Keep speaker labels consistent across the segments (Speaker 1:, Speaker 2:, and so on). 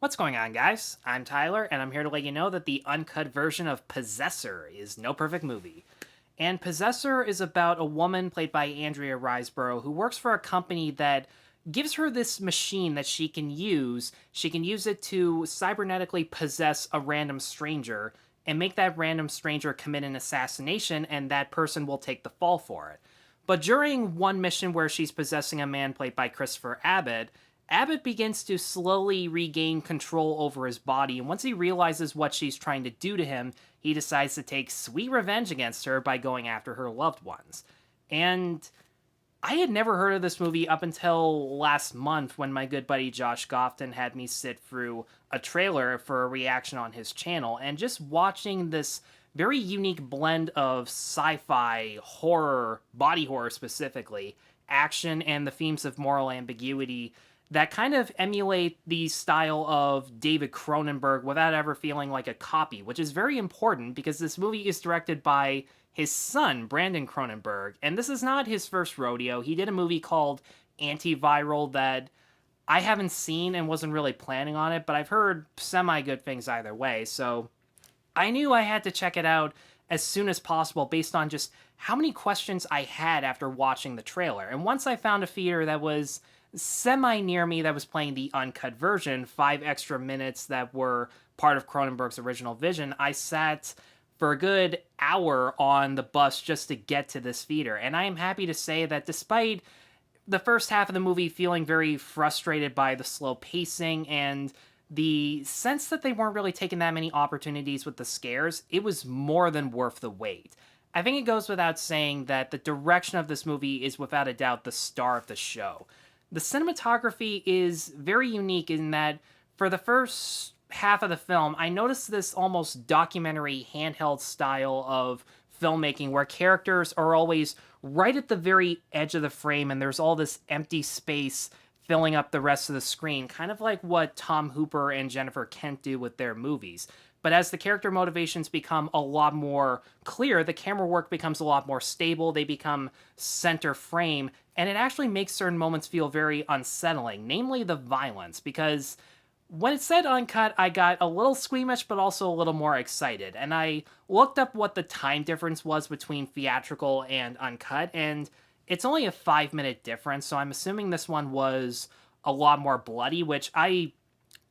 Speaker 1: What's going on, guys? I'm Tyler, and I'm here to let you know that the uncut version of Possessor is No Perfect Movie. And Possessor is about a woman played by Andrea Riseborough who works for a company that gives her this machine that she can use. She can use it to cybernetically possess a random stranger and make that random stranger commit an assassination, and that person will take the fall for it. But during one mission where she's possessing a man played by Christopher Abbott, Abbott begins to slowly regain control over his body, and once he realizes what she's trying to do to him, he decides to take sweet revenge against her by going after her loved ones. And I had never heard of this movie up until last month when my good buddy Josh Gofton had me sit through a trailer for a reaction on his channel, and just watching this very unique blend of sci-fi, horror, body horror specifically, action, and the themes of moral ambiguity that kind of emulate the style of David Cronenberg without ever feeling like a copy, which is very important because this movie is directed by his son, Brandon Cronenberg, and this is not his first rodeo. He did a movie called Antiviral that I haven't seen and wasn't really planning on it, but I've heard semi-good things either way, so I knew I had to check it out as soon as possible based on just how many questions I had after watching the trailer. And once I found a theater that was semi near me that was playing the uncut version, 5 extra minutes that were part of Cronenberg's original vision, I sat for a good hour on the bus just to get to this theater. And I am happy to say that despite the first half of the movie feeling very frustrated by the slow pacing and the sense that they weren't really taking that many opportunities with the scares, it was more than worth the wait. I think it goes without saying that the direction of this movie is without a doubt the star of the show. The cinematography is very unique in that for the first half of the film, I noticed this almost documentary handheld style of filmmaking where characters are always right at the very edge of the frame and there's all this empty space filling up the rest of the screen, kind of like what Tom Hooper and Jennifer Kent do with their movies. But as the character motivations become a lot more clear, the camera work becomes a lot more stable, they become center frame, and it actually makes certain moments feel very unsettling, namely the violence, because when it said uncut, I got a little squeamish, but also a little more excited. And I looked up what the time difference was between theatrical and uncut, and it's only a 5 minute difference, so I'm assuming this one was a lot more bloody, which I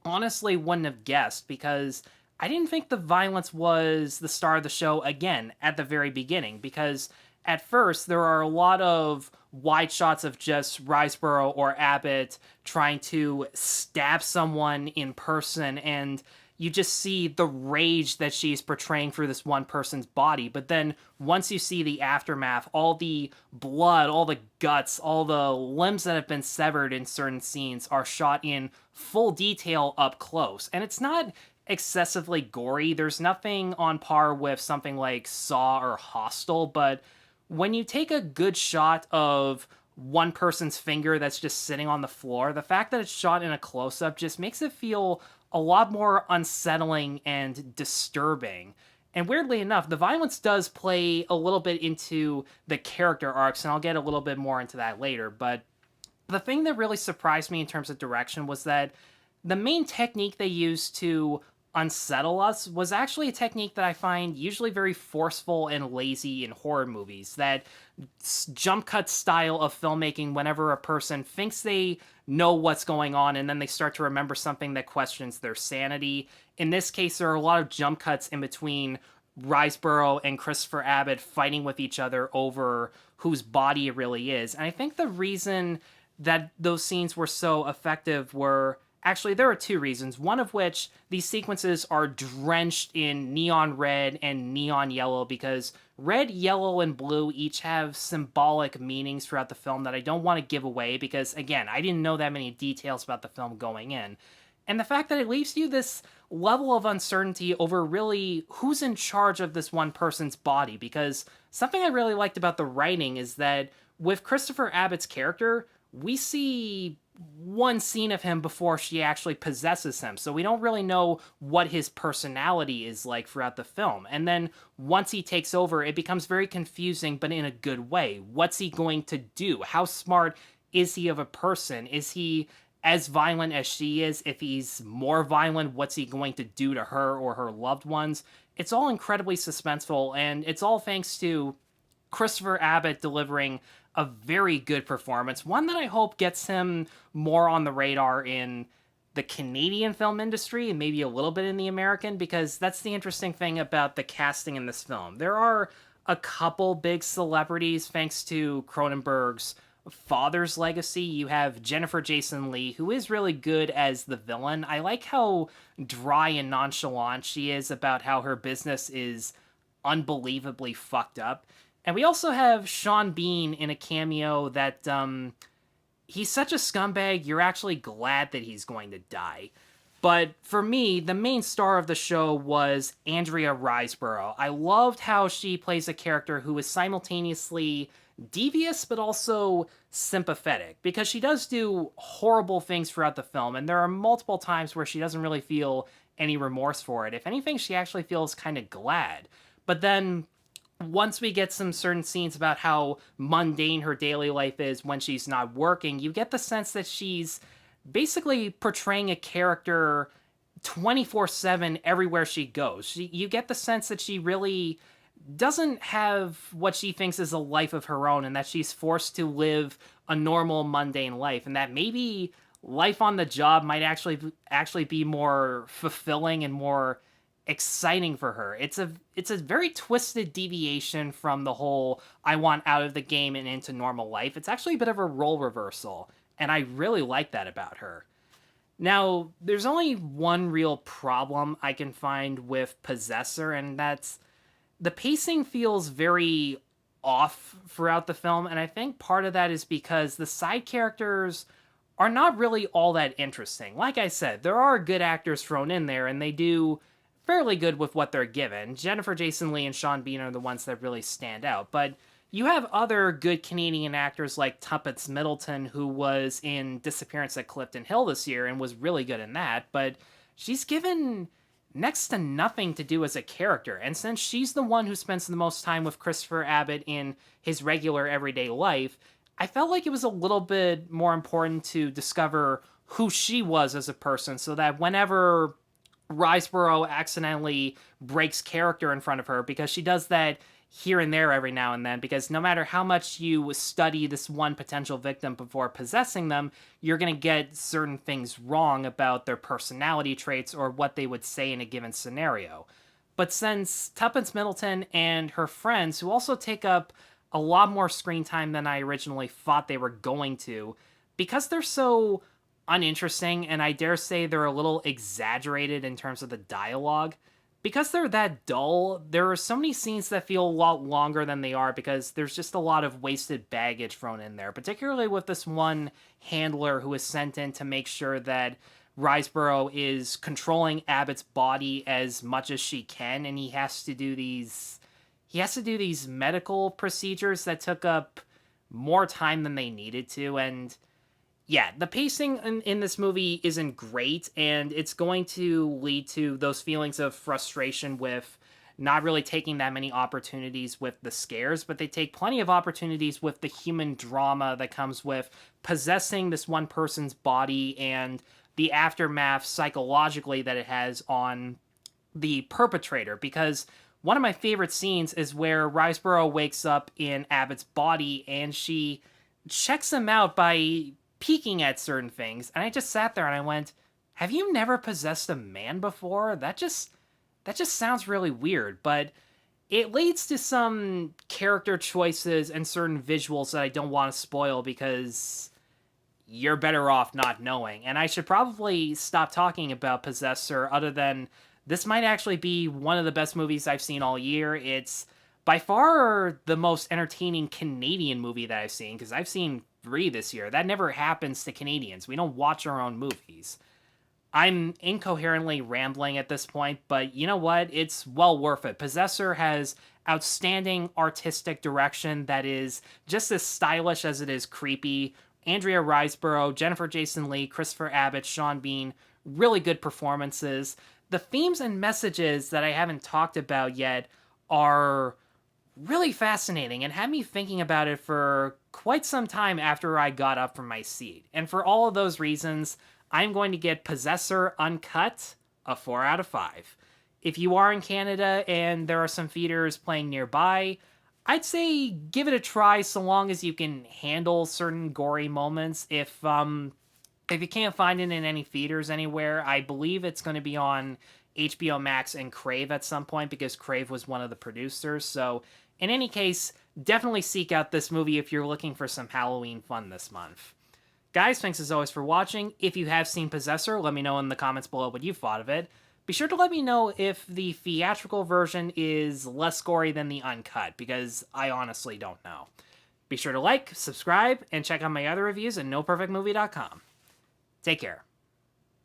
Speaker 1: honestly wouldn't have guessed because I didn't think the violence was the star of the show again at the very beginning, because at first there are a lot of wide shots of just Riseborough or Abbott trying to stab someone in person, and you just see the rage that she's portraying through this one person's body. But then once you see the aftermath, all the blood, all the guts, all the limbs that have been severed in certain scenes are shot in full detail up close. And it's not excessively gory. There's nothing on par with something like Saw or Hostel, but when you take a good shot of one person's finger that's just sitting on the floor, the fact that it's shot in a close-up just makes it feel a lot more unsettling and disturbing. And weirdly enough, the violence does play a little bit into the character arcs, and I'll get a little bit more into that later, but the thing that really surprised me in terms of direction was that the main technique they used to unsettle us was actually a technique that I find usually very forceful and lazy in horror movies. That jump cut style of filmmaking whenever a person thinks they know what's going on and then they start to remember something that questions their sanity. In this case, there are a lot of jump cuts in between Riseborough and Christopher Abbott fighting with each other over whose body it really is. And I think the reason that those scenes were so effective were actually, there are two reasons. One of which, these sequences are drenched in neon red and neon yellow because red, yellow, and blue each have symbolic meanings throughout the film that I don't want to give away because, again, I didn't know that many details about the film going in. And the fact that it leaves you this level of uncertainty over really who's in charge of this one person's body, because something I really liked about the writing is that with Christopher Abbott's character, we see one scene of him before she actually possesses him, so we don't really know what his personality is like throughout the film. And then once he takes over, it becomes very confusing, but in a good way. What's he going to do? How smart is he of a person? Is he as violent as she is, if he's more violent, what's he going to do to her or her loved ones? It's all incredibly suspenseful, and it's all thanks to Christopher Abbott delivering a very good performance, one that I hope gets him more on the radar in the Canadian film industry and maybe a little bit in the American, because that's the interesting thing about the casting in this film. There are a couple big celebrities thanks to Cronenberg's father's legacy. You have Jennifer Jason Leigh, who is really good as the villain. I like how dry and nonchalant she is about how her business is unbelievably fucked up. And we also have Sean Bean in a cameo that he's such a scumbag, you're actually glad that he's going to die. But for me, the main star of the show was Andrea Riseborough. I loved how she plays a character who is simultaneously devious but also sympathetic, because she does do horrible things throughout the film, and there are multiple times where she doesn't really feel any remorse for it. If anything, she actually feels kind of glad. But then once we get some certain scenes about how mundane her daily life is when she's not working, you get the sense that she's basically portraying a character 24/7 everywhere she goes. You get the sense that she really doesn't have what she thinks is a life of her own, and that she's forced to live a normal, mundane life, and that maybe life on the job might actually be more fulfilling and more exciting for her. It's a very twisted deviation from the whole I want out of the game and into normal life. It's actually a bit of a role reversal, and I really like that about her. Now, there's only one real problem I can find with Possessor, and that's the pacing feels very off throughout the film, and I think part of that is because the side characters are not really all that interesting. Like I said, there are good actors thrown in there, and they do fairly good with what they're given. Jennifer Jason Leigh and Sean Bean are the ones that really stand out, but you have other good Canadian actors like Tuppence Middleton, who was in Disappearance at Clifton Hill this year and was really good in that, but she's given next to nothing to do as a character, and since she's the one who spends the most time with Christopher Abbott in his regular everyday life, I felt like it was a little bit more important to discover who she was as a person, so that whenever Riseborough accidentally breaks character in front of her, because she does that here and there every now and then, because no matter how much you study this one potential victim before possessing them, you're going to get certain things wrong about their personality traits or what they would say in a given scenario. But since Tuppence Middleton and her friends, who also take up a lot more screen time than I originally thought they were going to, because they're so uninteresting, and I dare say they're a little exaggerated in terms of the dialogue, because they're that dull, there are so many scenes that feel a lot longer than they are, because there's just a lot of wasted baggage thrown in there, particularly with this one handler who is sent in to make sure that Riseborough is controlling Abbott's body as much as she can, and he has to do these medical procedures that took up more time than they needed to. And yeah, the pacing in this movie isn't great, and it's going to lead to those feelings of frustration with not really taking that many opportunities with the scares, but they take plenty of opportunities with the human drama that comes with possessing this one person's body and the aftermath psychologically that it has on the perpetrator. Because one of my favorite scenes is where Riseborough wakes up in Abbott's body and she checks him out by peeking at certain things, and I just sat there and I went, have you never possessed a man before? That just sounds really weird, but it leads to some character choices and certain visuals that I don't want to spoil, because you're better off not knowing. And I should probably stop talking about Possessor, other than this might actually be one of the best movies I've seen all year. It's by far the most entertaining Canadian movie that I've seen, because I've seen 3 this year. That never happens to Canadians. We don't watch our own movies. I'm incoherently rambling at this point, but you know what? It's well worth it. Possessor has outstanding artistic direction that is just as stylish as it is creepy. Andrea Riseborough, Jennifer Jason Leigh, Christopher Abbott, Sean Bean, really good performances. The themes and messages that I haven't talked about yet are really fascinating and had me thinking about it for quite some time after I got up from my seat. And for all of those reasons, I'm going to get Possessor Uncut a 4 out of 5. If you are in Canada and there are some theaters playing nearby, I'd say give it a try so long as you can handle certain gory moments. If you can't find it in any theaters anywhere, I believe it's going to be on HBO Max and Crave at some point because Crave was one of the producers. So, in any case, definitely seek out this movie if you're looking for some Halloween fun this month. Guys, thanks as always for watching. If you have seen Possessor, let me know in the comments below what you thought of it. Be sure to let me know if the theatrical version is less gory than the uncut, because I honestly don't know. Be sure to like, subscribe, and check out my other reviews at NoPerfectMovie.com. Take care.